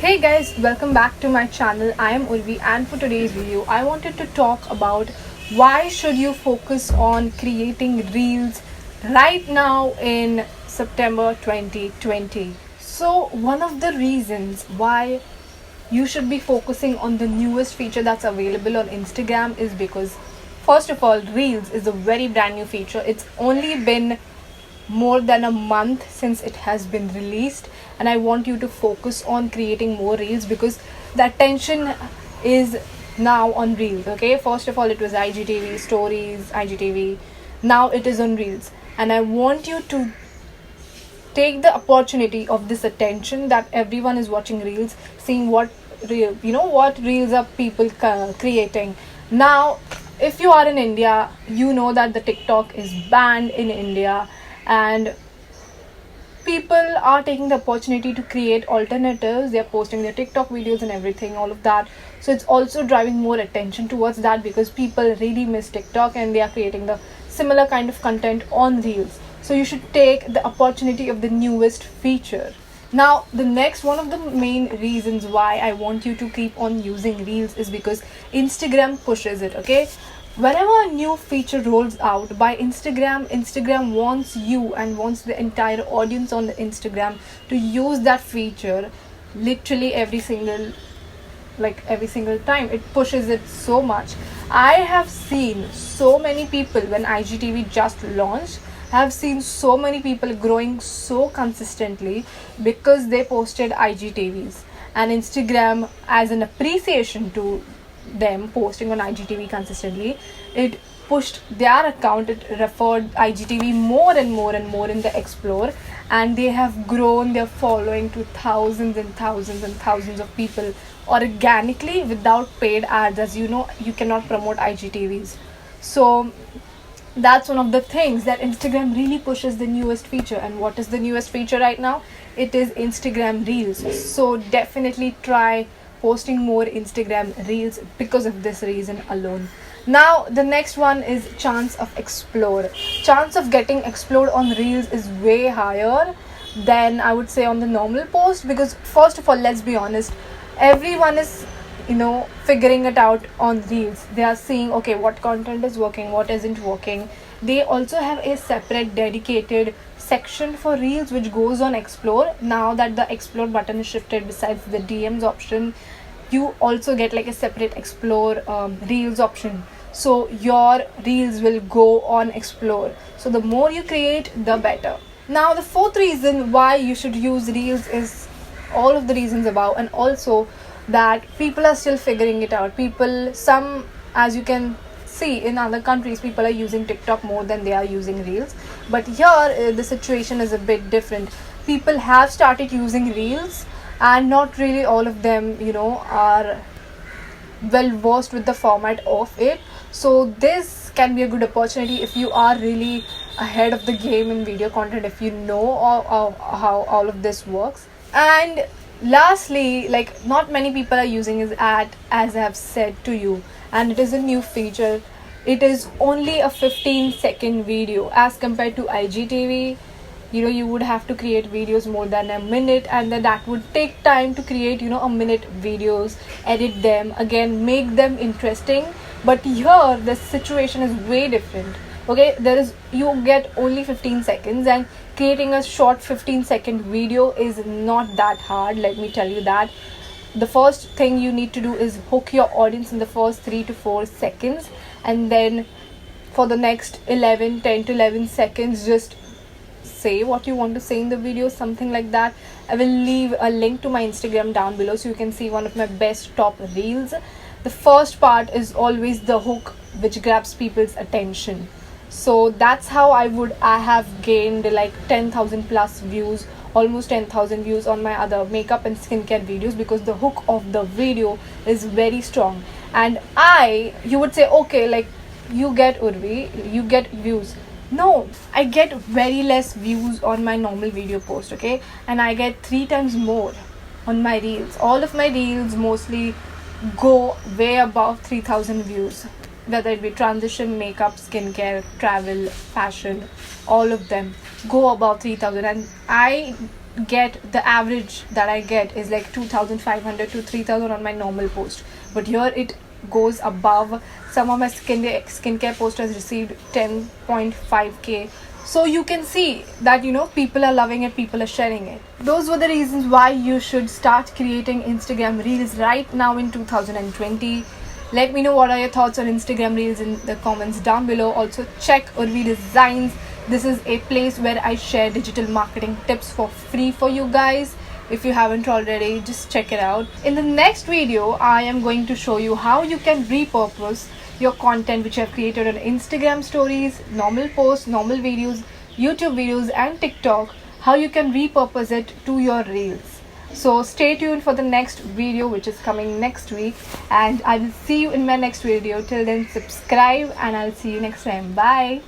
Hey guys, welcome back to my channel. I am Urvee, and for today's video I wanted to talk about why should you focus on creating reels right now in September 2020. So one of the reasons why you should be focusing on the newest feature that's available on Instagram is because, first of all, reels is a very brand new feature. It's only been more than a month since it has been released, and I want you to focus on creating more reels because the attention is now on reels. Okay, first of all it was IGTV stories, IGTV, now it is on reels, and I want you to take the opportunity of this attention that everyone is watching reels, seeing what what reels are people creating now. If you are in India, you know that the TikTok is banned in India, and people are taking the opportunity to create alternatives. They are posting their TikTok videos and everything, all of that. So it's also driving more attention towards that because people really miss TikTok and they are creating the similar kind of content on reels. So you should take the opportunity of the newest feature. Now, the next one of the main reasons why I want you to keep on using reels is because Instagram pushes it. Okay, whenever a new feature rolls out by Instagram wants you and wants the entire audience on the Instagram to use that feature literally every single time. It pushes it so much. I have seen so many people when IGTV just launched. I have seen so many people growing so consistently because they posted IGTVs, and Instagram, as an appreciation to them posting on IGTV consistently, it pushed their account. It referred IGTV more and more and more in the explore, and they have grown their following to thousands and thousands and thousands of people organically without paid ads. As you know, you cannot promote IGTVs. So that's one of the things that Instagram really pushes, the newest feature. And what is the newest feature right now? It is Instagram Reels. So definitely try posting more Instagram Reels because of this reason alone. Now the next one is chance of explore. Chance of getting explored on Reels is way higher than I would say on the normal post, because first of all, let's be honest, everyone is figuring it out on reels. They are seeing, okay, what content is working, what isn't working. They also have a separate dedicated section for reels which goes on explore. Now that the explore button is shifted, besides the DMs option, you also get like a separate explore reels option, so your reels will go on explore. So the more you create, the better. Now the fourth reason why you should use reels is all of the reasons above, and also that people are still figuring it out. Some, as you can see in other countries, people are using TikTok more than they are using reels, but here the situation is a bit different. People have started using reels, and not really all of them are well versed with the format of it. So this can be a good opportunity if you are really ahead of the game in video content, if you know how all of this works. And lastly, like, not many people are using is ad, as I have said to you, and it is a new feature. It is only a 15-second video as compared to IGTV. You would have to create videos more than a minute, and then that would take time to create a minute videos, edit them again, make them interesting. But here the situation is way different. Okay, you get only 15 seconds, and creating a short 15-second video is not that hard, let me tell you that. The first thing you need to do is hook your audience in the first 3 to 4 seconds, and then for the next 10 to 11 seconds, just say what you want to say in the video, something like that. I will leave a link to my Instagram down below so you can see one of my best top reels. The first part is always the hook which grabs people's attention. So that's how I have gained like 10,000 plus views, almost 10,000 views on my other makeup and skincare videos, because the hook of the video is very strong. And you would say, okay, like, you get Urvee, you get views. No, I get very less views on my normal video post, okay, and I get 3 times more on my reels. All of my reels mostly go way above 3,000 views, whether it be transition, makeup, skincare, travel, fashion, all of them go above 3,000. And I get the average that I get is like 2,500 to 3,000 on my normal post, but here it goes above. Some of my skincare post has received 10.5k. So you can see that, you know, people are loving it, people are sharing it. Those were the reasons why you should start creating Instagram reels right now in 2020. Let me know what are your thoughts on Instagram reels in the comments down below. Also check Urvee Designs. This is a place where I share digital marketing tips for free for you guys. If you haven't already, just check it out. In the next video, I am going to show you how you can repurpose your content which you have created on Instagram stories, normal posts, normal videos, YouTube videos and TikTok, how you can repurpose it to your reels. So stay tuned for the next video which is coming next week, and I will see you in my next video. Till then, subscribe and I'll see you next time. Bye.